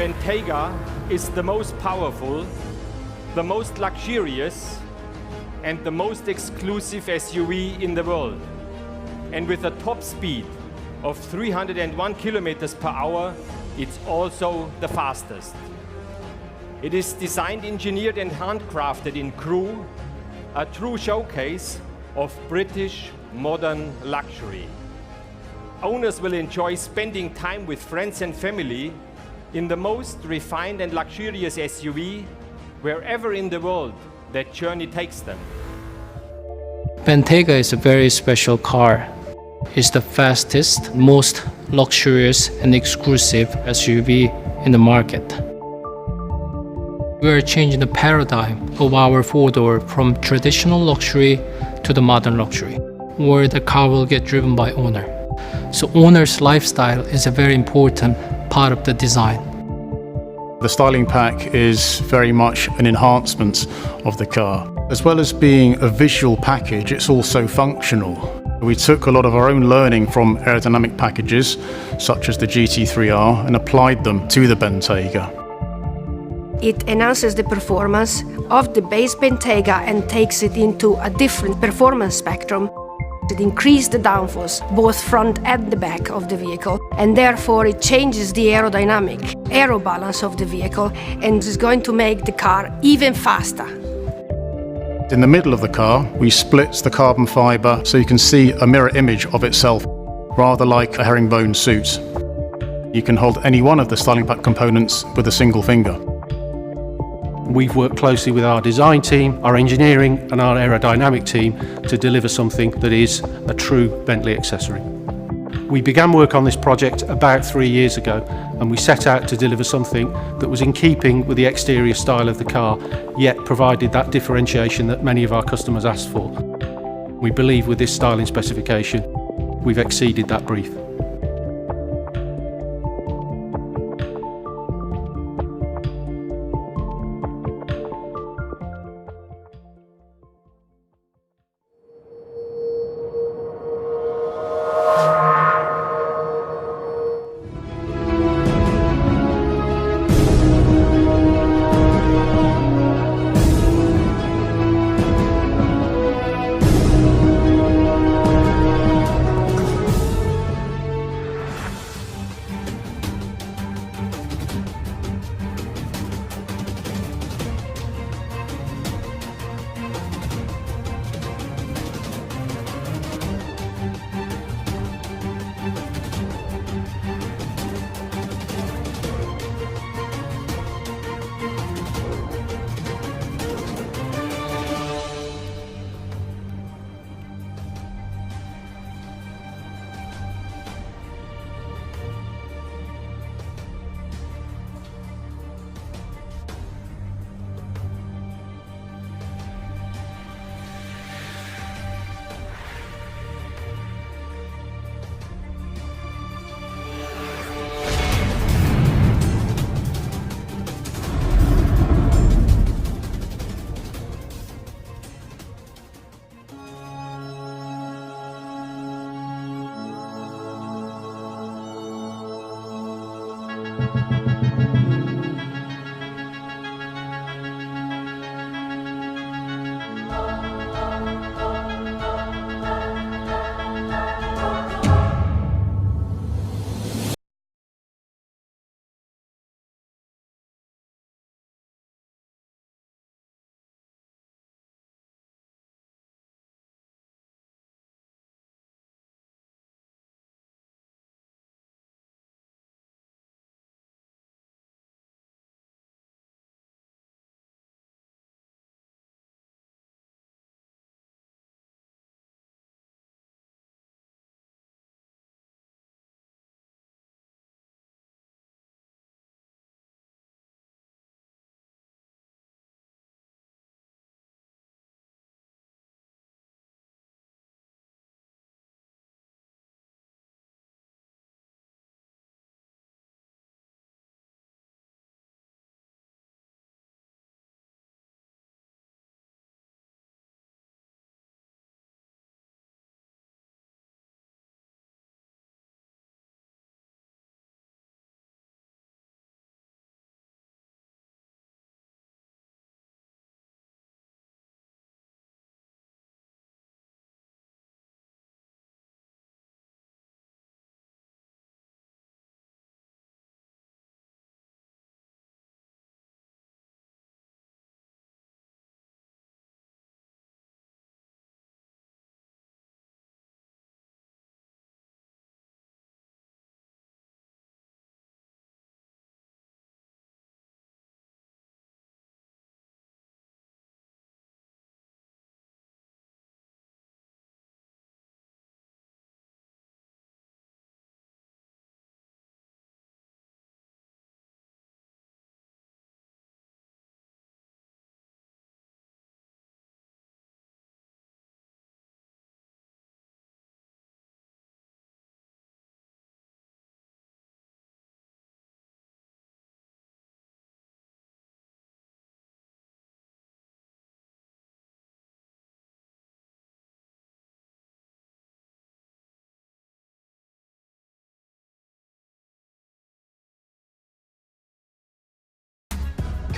Bentayga is the most powerful, the most luxurious, and the most exclusive SUV in the world. And with a top speed of 301 kilometers per hour, it's also the fastest. It is designed, engineered, and handcrafted in Crewe, a true showcase of British modern luxury. Owners will enjoy spending time with friends and family in the most refined and luxurious SUV wherever in the world that journey takes them. Bentayga is a very special car. It's the fastest, most luxurious and exclusive SUV in the market. We are changing the paradigm of our four-door from traditional luxury to the modern luxury, where the car will get driven by owner. So owner's lifestyle is a very important part of the design. The styling pack is very much an enhancement of the car. As well as being a visual package, it's also functional. We took a lot of our own learning from aerodynamic packages, such as the GT3R, and applied them to the Bentayga. It enhances the performance of the base Bentayga and takes it into a different performance spectrum. It increases the downforce, both front and the back of the vehicle, and therefore it changes the aero balance of the vehicle, and is going to make the car even faster. In the middle of the car, we split the carbon fibre so you can see a mirror image of itself, rather like a herringbone suit. You can hold any one of the styling pack components with a single finger. We've worked closely with our design team, our engineering and our aerodynamic team to deliver something that is a true Bentley accessory. We began work on this project about 3 years ago, and we set out to deliver something that was in keeping with the exterior style of the car, yet provided that differentiation that many of our customers asked for. We believe with this styling specification, we've exceeded that brief.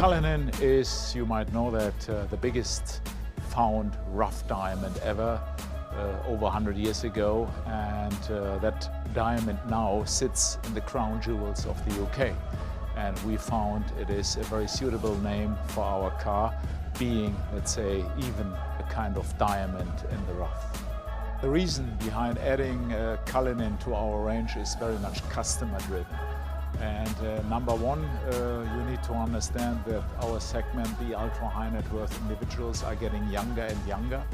Cullinan is, you might know that, the biggest found rough diamond ever, over 100 years ago, and that diamond now sits in the crown jewels of the UK. And we found it is a very suitable name for our car, being, let's say, even a kind of diamond in the rough. The reason behind adding Cullinan to our range is very much customer driven. And number one, you need to understand that our segment, the ultra high net worth individuals, are getting younger and younger,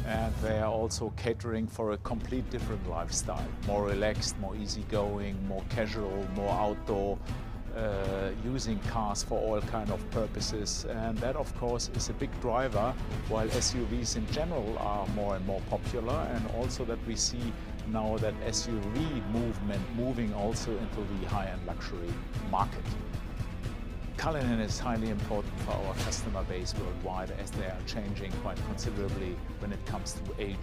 and they are also catering for a complete different lifestyle. More relaxed, more easygoing, more casual, more outdoor, using cars for all kind of purposes, and that of course is a big driver, while SUVs in general are more and more popular, and also that we see now that SUV movement moving also into the high-end luxury market. Cullinan is highly important for our customer base worldwide, as they are changing quite considerably when it comes to age,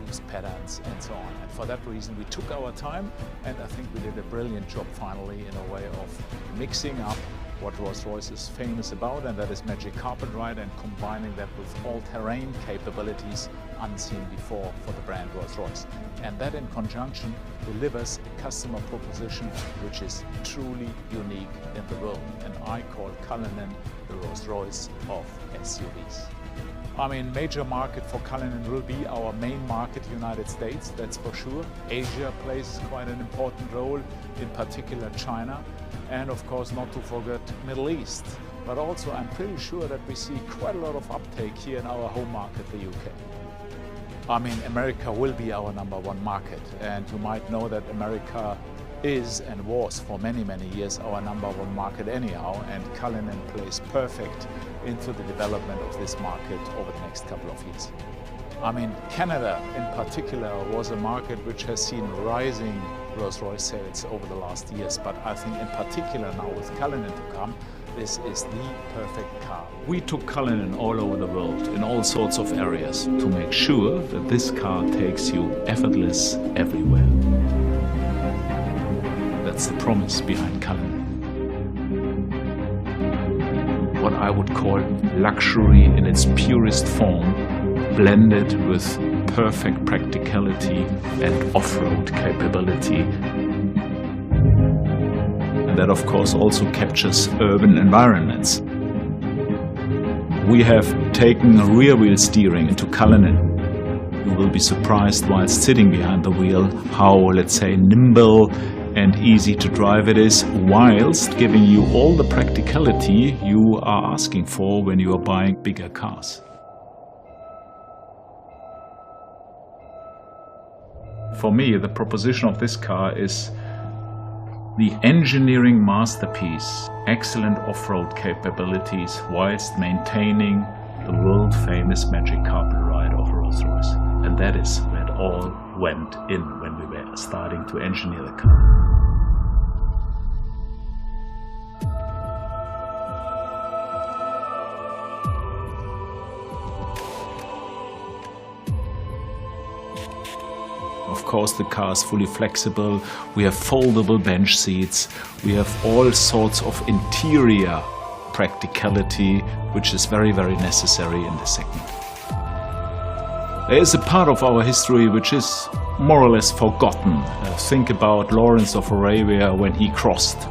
use patterns and so on. And for that reason we took our time, and I think we did a brilliant job finally in a way of mixing up what Rolls-Royce is famous about, and that is magic carpet ride, and combining that with all-terrain capabilities unseen before for the brand Rolls-Royce. And that in conjunction delivers a customer proposition which is truly unique in the world. And I call Cullinan the Rolls-Royce of SUVs. I mean, major market for Cullinan will be our main market, United States, that's for sure. Asia plays quite an important role, in particular China, and of course not to forget Middle East. But also I'm pretty sure that we see quite a lot of uptake here in our home market, the UK. I mean, America will be our #1 market, and you might know that America is and was for many, many years our #1 market anyhow, and Cullinan plays perfect into the development of this market over the next couple of years. I mean, Canada in particular was a market which has seen rising Rolls-Royce sales over the last years, but I think in particular now with Cullinan to come, this is the perfect car. We took Cullinan all over the world in all sorts of areas to make sure that this car takes you effortless everywhere. That's the promise behind Cullinan. What I would call luxury in its purest form, blended with perfect practicality and off-road capability. And that of course also captures urban environments. We have taken rear wheel steering into Cullinan. You will be surprised while sitting behind the wheel how, let's say, nimble and easy to drive it is, whilst giving you all the practicality you are asking for when you are buying bigger cars. For me, the proposition of this car is the engineering masterpiece, excellent off-road capabilities whilst maintaining the world-famous magic carpet ride of Rolls-Royce. And that is where it all went in when we were starting to engineer the car. Of course, the car is fully flexible, we have foldable bench seats, we have all sorts of interior practicality, which is very, very necessary in this segment. There is a part of our history which is more or less forgotten. Think about Lawrence of Arabia when he crossed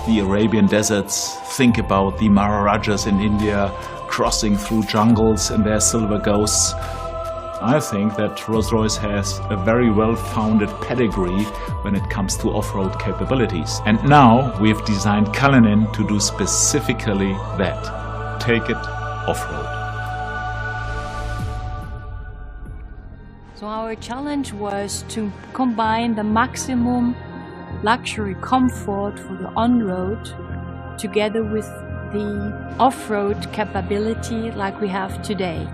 the Arabian deserts. Think about the Maharajas in India crossing through jungles in their silver ghosts. I think that Rolls-Royce has a very well-founded pedigree when it comes to off-road capabilities. And now we've designed Cullinan to do specifically that. Take it off-road. So our challenge was to combine the maximum luxury comfort for the on-road together with the off-road capability like we have today.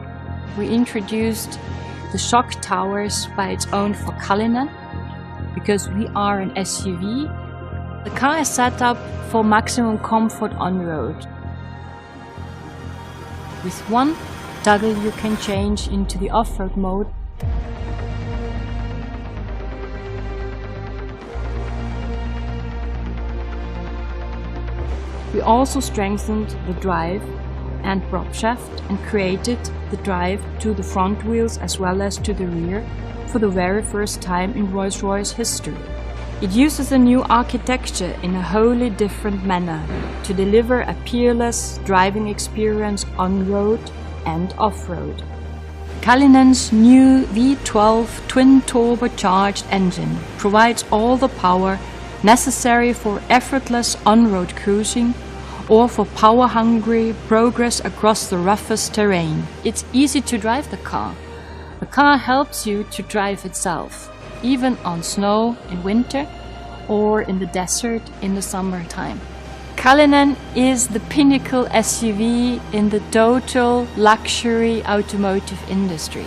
We introduced the shock towers by its own for Cullinan because we are an SUV. The car is set up for maximum comfort on-road. With one toggle you can change into the off-road mode. We also strengthened the drive and prop shaft and created the drive to the front wheels as well as to the rear for the very first time in Rolls-Royce history. It uses a new architecture in a wholly different manner to deliver a peerless driving experience on-road and off-road. Cullinan's new V12 twin-turbocharged engine provides all the power necessary for effortless on-road cruising or for power-hungry progress across the roughest terrain. It's easy to drive the car. The car helps you to drive itself, even on snow in winter or in the desert in the summertime. Cullinan is the pinnacle SUV in the total luxury automotive industry.